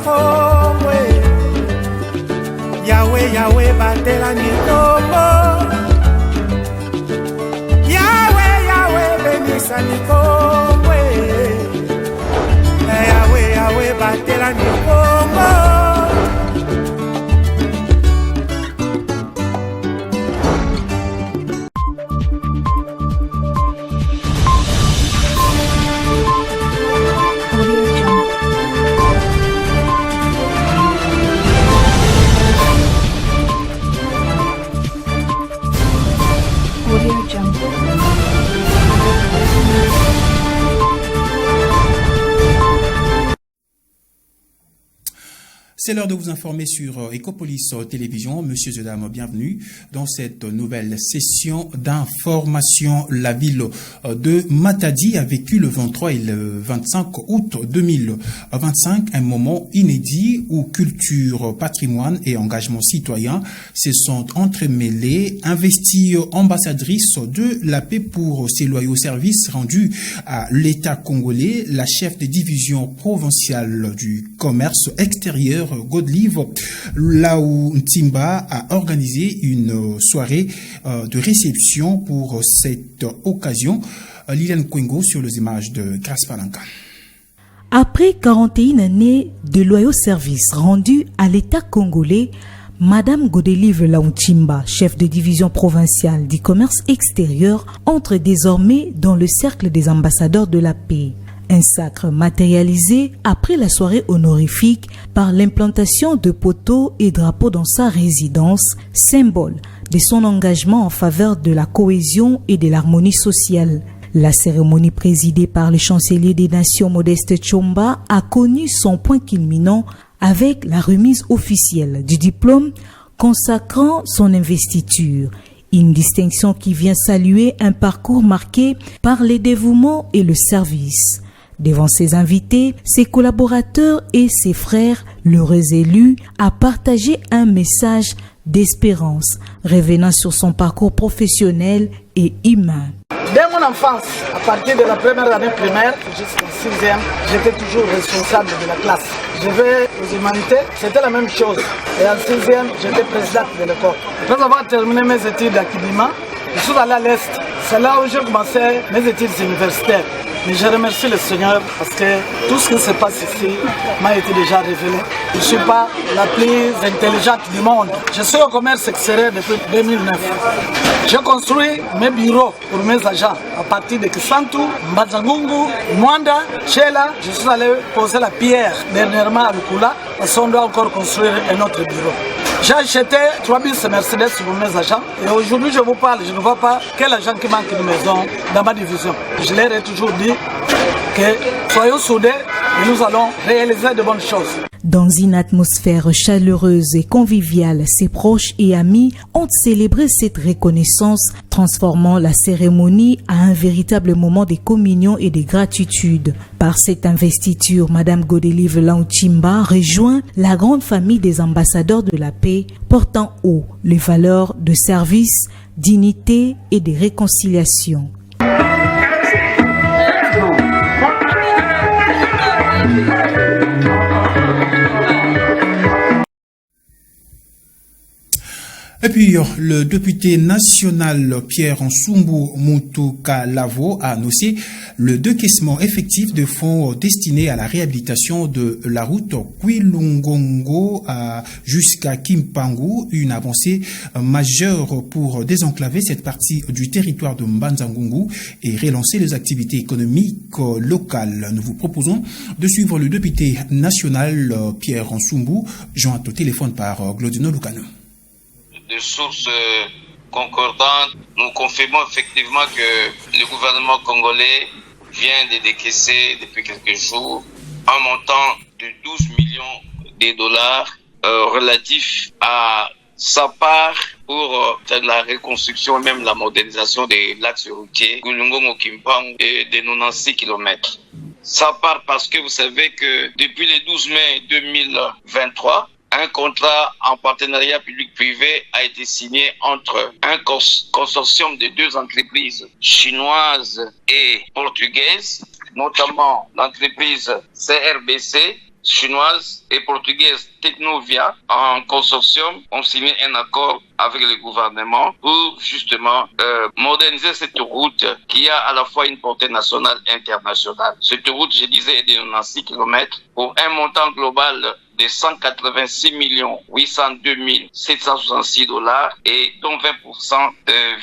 kongwe Yahweh Yahweh batela nikombo Yahweh Yahweh benisa nikongwe Yahweh Yahweh batela nikombo C'est l'heure de vous informer sur Ecopolis Télévision. Monsieur et dames, bienvenue dans cette nouvelle session d'information. La ville de Matadi a vécu le 23 et le 25 août 2025 un moment inédit où culture, patrimoine et engagement citoyen se sont entremêlés. Investie ambassadrice de la paix pour ses loyaux services rendus à l'État congolais, la chef de division provinciale du commerce extérieur Godelive Laou Ntimba a organisé une soirée de réception pour cette occasion. Liliane Kwengo sur les images de Grace Palanka. Après 41 années de loyaux services rendus à l'État congolais, Madame Godelive Laou Ntimba, chef de division provinciale du commerce extérieur, entre désormais dans le cercle des ambassadeurs de la paix. Un sacre matérialisé après la soirée honorifique par l'implantation de poteaux et drapeaux dans sa résidence, symbole de son engagement en faveur de la cohésion et de l'harmonie sociale. La cérémonie présidée par le chancelier des Nations Modeste Tshomba a connu son point culminant avec la remise officielle du diplôme consacrant son investiture. Une distinction qui vient saluer un parcours marqué par le dévouement et le service. Devant ses invités, ses collaborateurs et ses frères, l'heureux élu a partagé un message d'espérance, revenant sur son parcours professionnel et humain. Dès mon enfance, à partir de la première année primaire jusqu'en 6e, j'étais toujours responsable de la classe. Je vais aux humanités, c'était la même chose. Et en 6e, j'étais président de l'école. Après avoir terminé mes études à Kidima, je suis allé à l'Est. C'est là où j'ai commencé mes études universitaires. Mais je remercie le Seigneur parce que tout ce qui se passe ici m'a été déjà révélé. Je ne suis pas la plus intelligente du monde. Je suis au commerce extérieur depuis 2009. J'ai construit mes bureaux pour mes agents à partir de Kisantu, Mbazangungu, Mwanda, Chela. Je suis allé poser la pierre dernièrement à Lukula parce qu'on doit encore construire un autre bureau. J'ai acheté 3 bus Mercedes pour mes agents et aujourd'hui je vous parle, je ne vois pas quel agent qui manque de maison dans ma division. Je leur ai toujours dit que soyons soudés et nous allons réaliser de bonnes choses. Dans une atmosphère chaleureuse et conviviale, ses proches et amis ont célébré cette reconnaissance, transformant la cérémonie à un véritable moment de communion et de gratitude. Par cette investiture, Madame Godelive Laou Ntimba rejoint la grande famille des ambassadeurs de la paix, portant haut les valeurs de service, dignité et de réconciliation. Et puis, le député national Pierre Nsumbu Mutuka Lavo a annoncé le décaissement effectif de fonds destinés à la réhabilitation de la route Kwilungongo jusqu'à Kimpangu, une avancée majeure pour désenclaver cette partie du territoire de Mbanzangungu et relancer les activités économiques locales. Nous vous proposons de suivre le député national Pierre Nsumbu, joint au téléphone par Glodino Lucano. De sources concordantes, nous confirmons effectivement que le gouvernement congolais vient de décaisser depuis quelques jours un montant de 12 millions de dollars relatif à sa part pour faire la reconstruction, même la modernisation de l'axe routier Kwilungongo-Kimpangu de 96 km. Ça part parce que vous savez que depuis le 12 mai 2023, un contrat en partenariat public-privé a été signé entre un consortium de 2 entreprises chinoises et portugaises, notamment l'entreprise CRBC, chinoise et portugaise Technovia, en consortium, ont signé un accord avec le gouvernement pour justement moderniser cette route qui a à la fois une portée nationale et internationale. Cette route, je disais, est de 96 km pour un montant global de 186 802 766 $ et dont 20%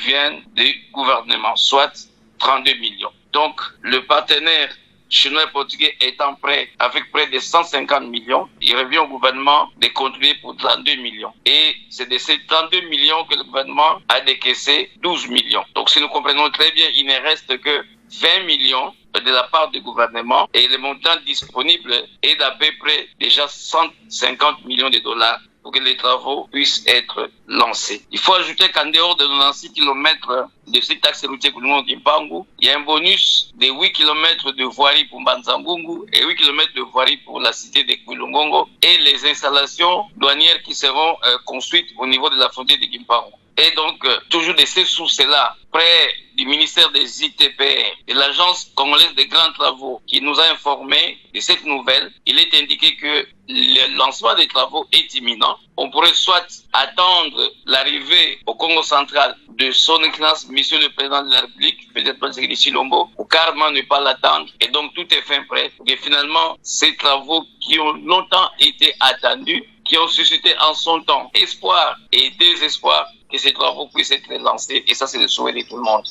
viennent du gouvernement, soit 32 millions. Donc, le partenaire chinois et portugais étant prêt avec près de 150 millions, il revient au gouvernement de contribuer pour 32 millions. Et c'est de ces 32 millions que le gouvernement a décaissé 12 millions. Donc si nous comprenons très bien, il ne reste que 20 millions de la part du gouvernement et le montant disponible est d'à peu près déjà 150 millions de dollars pour que les travaux puissent être lancés. Il faut ajouter qu'en dehors de 96 km de cet axe routier Koulongo-Kimpangu, il y a un bonus de 8 km de voirie pour Mbanzambungu et 8 km de voirie pour la cité de Koulongongo et les installations douanières qui seront construites au niveau de la frontière de Kimpangu. Et donc, toujours de ces sources-là, près du ministère des ITPR et l'Agence congolaise des grands travaux qui nous a informé de cette nouvelle, il est indiqué que le lancement des travaux est imminent. On pourrait soit attendre l'arrivée au Congo central de son excellence, monsieur le président de la République, peut-être pas Tshisekedi Tshilombo, ou carrément ne pas l'attendre. Et donc tout est fin prêt pour que finalement ces travaux qui ont longtemps été attendus, qui ont suscité en son temps espoir et désespoir, que ces travaux puissent être lancés. Et ça, c'est le souhait de tout le monde.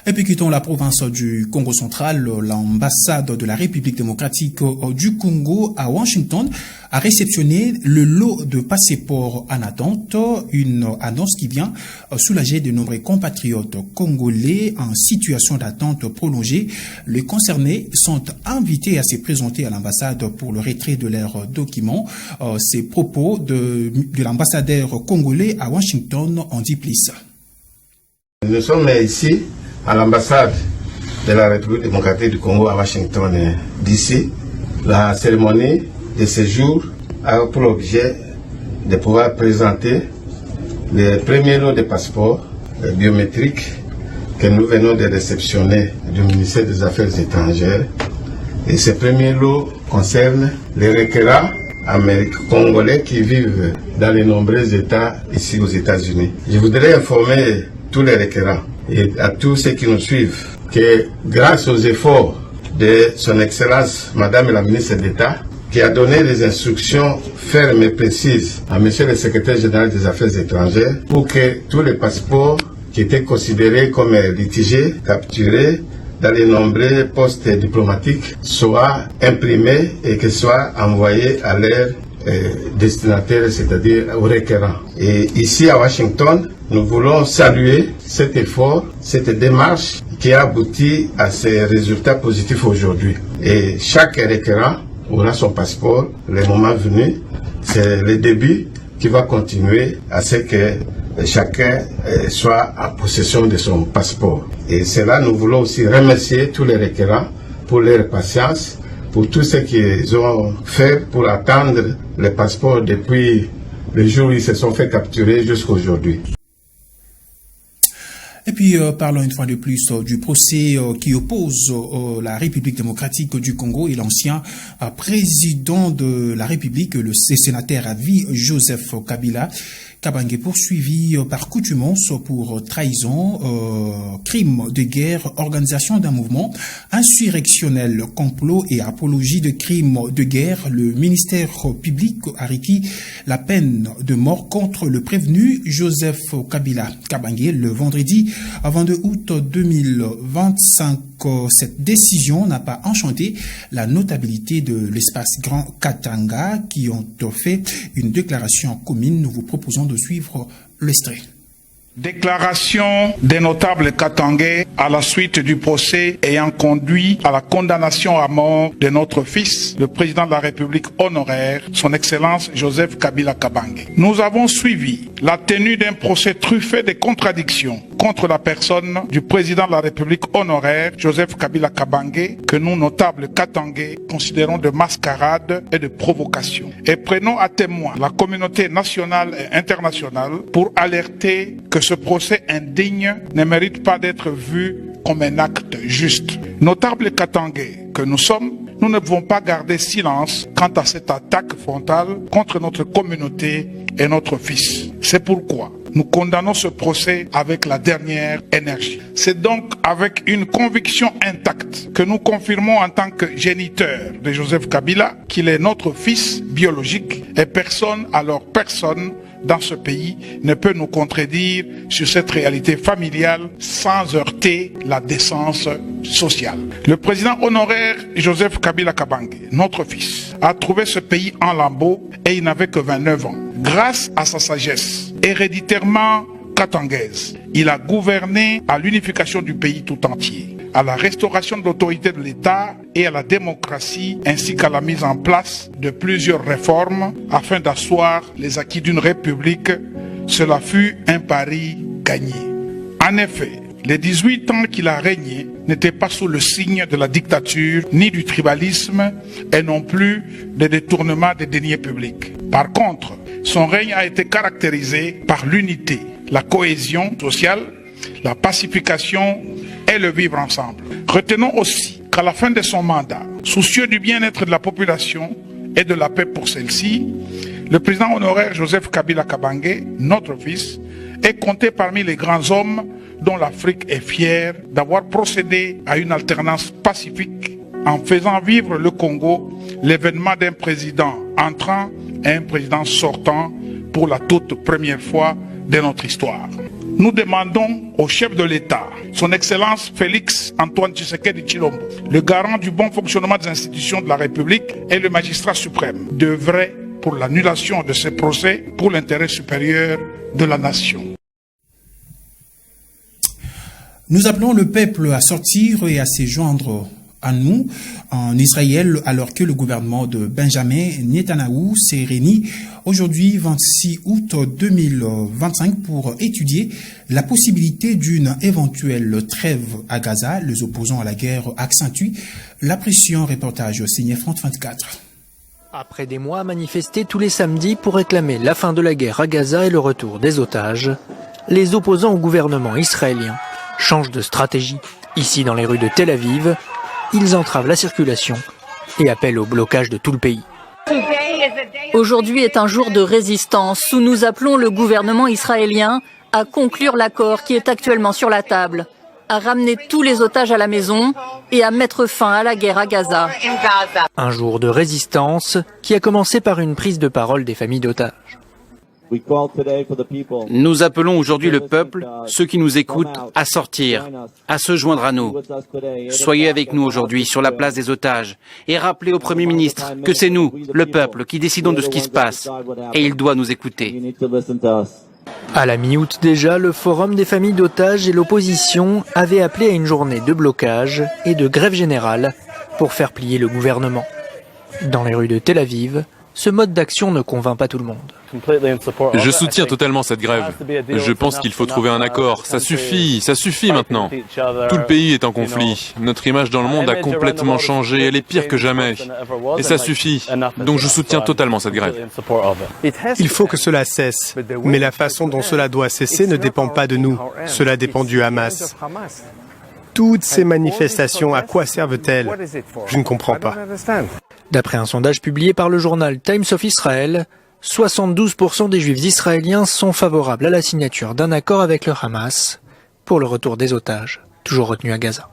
Et puis quittons la province du Congo central, l'ambassade de la République démocratique du Congo à Washington a réceptionné le lot de passeports en attente, une annonce qui vient soulager de nombreux compatriotes congolais en situation d'attente prolongée. Les concernés sont invités à se présenter à l'ambassade pour le retrait de leurs documents. Ces propos de l'ambassadeur congolais à Washington en dit plus. Nous sommes ici à l'ambassade de la République démocratique du Congo à Washington DC. La cérémonie de séjour a pour objet de pouvoir présenter les premiers lots de passeports biométriques que nous venons de réceptionner du ministère des Affaires étrangères. Et ces premiers lots concernent les requérants congolais qui vivent dans les nombreux États ici aux États-Unis. Je voudrais informer tous les requérants et à tous ceux qui nous suivent que grâce aux efforts de son Excellence Madame la ministre d'État, qui a donné des instructions fermes et précises à Monsieur le secrétaire général des Affaires étrangères pour que tous les passeports qui étaient considérés comme litigés, capturés dans les nombreux postes diplomatiques soient imprimés et que soient envoyés à leur destinataire, c'est-à-dire aux requérants. Et ici à Washington, nous voulons saluer cet effort, cette démarche qui a abouti à ces résultats positifs aujourd'hui. Et chaque requérant aura son passeport, le moment venu. C'est le début qui va continuer à ce que chacun soit en possession de son passeport. Et cela, nous voulons aussi remercier tous les requérants pour leur patience, pour tout ce qu'ils ont fait pour attendre le passeport depuis le jour où ils se sont fait capturer jusqu'à aujourd'hui. Et puis, parlons une fois de plus du procès qui oppose la République démocratique du Congo et l'ancien président de la République, le sénateur à vie Joseph Kabila Kabange, poursuivi par coutumance pour trahison, crime de guerre, organisation d'un mouvement insurrectionnel, complot et apologie de crimes de guerre. Le ministère public a requis la peine de mort contre le prévenu Joseph Kabila Kabange le vendredi 22 août 2025. Cette décision n'a pas enchanté la notabilité de l'espace Grand Katanga qui ont fait une déclaration commune. Nous vous proposons de suivre l'extrait. Déclaration des notables katangais à la suite du procès ayant conduit à la condamnation à mort de notre fils, le président de la République honoraire, son Excellence Joseph Kabila Kabange. Nous avons suivi la tenue d'un procès truffé de contradictions contre la personne du président de la République honoraire, Joseph Kabila Kabange, que nous, notables katangais, considérons de mascarade et de provocation. Et prenons à témoin la communauté nationale et internationale pour alerter que ce procès indigne ne mérite pas d'être vu comme un acte juste. Notables katangais que nous sommes, nous ne pouvons pas garder silence quant à cette attaque frontale contre notre communauté et notre fils. C'est pourquoi nous condamnons ce procès avec la dernière énergie. C'est donc avec une conviction intacte que nous confirmons en tant que géniteur de Joseph Kabila qu'il est notre fils biologique et personne, alors personne, dans ce pays ne peut nous contredire sur cette réalité familiale sans heurter la décence sociale. Le président honoraire Joseph Kabila Kabange, notre fils, a trouvé ce pays en lambeaux et il n'avait que 29 ans. Grâce à sa sagesse héréditairement katangaise, il a gouverné à l'unification du pays tout entier, à la restauration de l'autorité de l'État et à la démocratie, ainsi qu'à la mise en place de plusieurs réformes afin d'asseoir les acquis d'une république. Cela fut un pari gagné. En effet, les 18 ans qu'il a régné n'étaient pas sous le signe de la dictature ni du tribalisme et non plus des détournements des deniers publics. Par contre, son règne a été caractérisé par l'unité, la cohésion sociale, la pacification et le vivre ensemble. Retenons aussi qu'à la fin de son mandat, soucieux du bien-être de la population et de la paix pour celle-ci, le président honoraire Joseph Kabila Kabange, notre fils, est compté parmi les grands hommes dont l'Afrique est fière d'avoir procédé à une alternance pacifique en faisant vivre le Congo l'événement d'un président entrant et un président sortant pour la toute première fois de notre histoire. Nous demandons au chef de l'État, son Excellence Félix Antoine Tshisekedi Tshilombo, le garant du bon fonctionnement des institutions de la République et le magistrat suprême, d'œuvrer pour l'annulation de ces procès pour l'intérêt supérieur de la nation. Nous appelons le peuple à sortir et à se joindre à nous en Israël, alors que le gouvernement de Benjamin Netanyahou s'est réuni aujourd'hui 26 août 2025 pour étudier la possibilité d'une éventuelle trêve à Gaza. Les opposants à la guerre accentuent la pression. Reportage signé France 24. Après des mois à manifester tous les samedis pour réclamer la fin de la guerre à Gaza et le retour des otages, les opposants au gouvernement israélien changent de stratégie. Ici, dans les rues de Tel Aviv, ils entravent la circulation et appellent au blocage de tout le pays. Aujourd'hui est un jour de résistance où nous appelons le gouvernement israélien à conclure l'accord qui est actuellement sur la table, à ramener tous les otages à la maison et à mettre fin à la guerre à Gaza. Un jour de résistance qui a commencé par une prise de parole des familles d'otages. Nous appelons aujourd'hui le peuple, ceux qui nous écoutent, à sortir, à se joindre à nous. Soyez avec nous aujourd'hui sur la place des otages et rappelez au Premier ministre que c'est nous, le peuple, qui décidons de ce qui se passe et il doit nous écouter. À la mi-août déjà, le Forum des familles d'otages et l'opposition avaient appelé à une journée de blocage et de grève générale pour faire plier le gouvernement. Dans les rues de Tel Aviv, ce mode d'action ne convainc pas tout le monde. Je soutiens totalement cette grève. Je pense qu'il faut trouver un accord. Ça suffit maintenant. Tout le pays est en conflit. Notre image dans le monde a complètement changé. Elle est pire que jamais. Et ça suffit. Donc je soutiens totalement cette grève. Il faut que cela cesse. Mais la façon dont cela doit cesser ne dépend pas de nous. Cela dépend du Hamas. Toutes ces manifestations, à quoi servent-elles? Je ne comprends pas. D'après un sondage publié par le journal Times of Israel, 72% des Juifs israéliens sont favorables à la signature d'un accord avec le Hamas pour le retour des otages, toujours retenus à Gaza.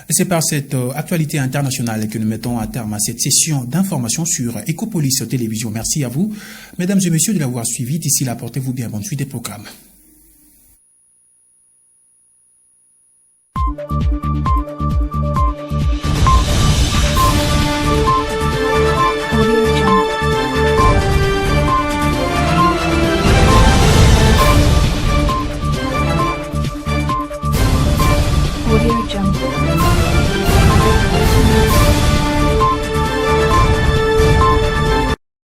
C'est par cette actualité internationale que nous mettons un terme à cette session d'information sur Ecopolis Télévision. Merci à vous, mesdames et messieurs, de l'avoir suivi. D'ici là, portez-vous bien, bonne suite des programmes.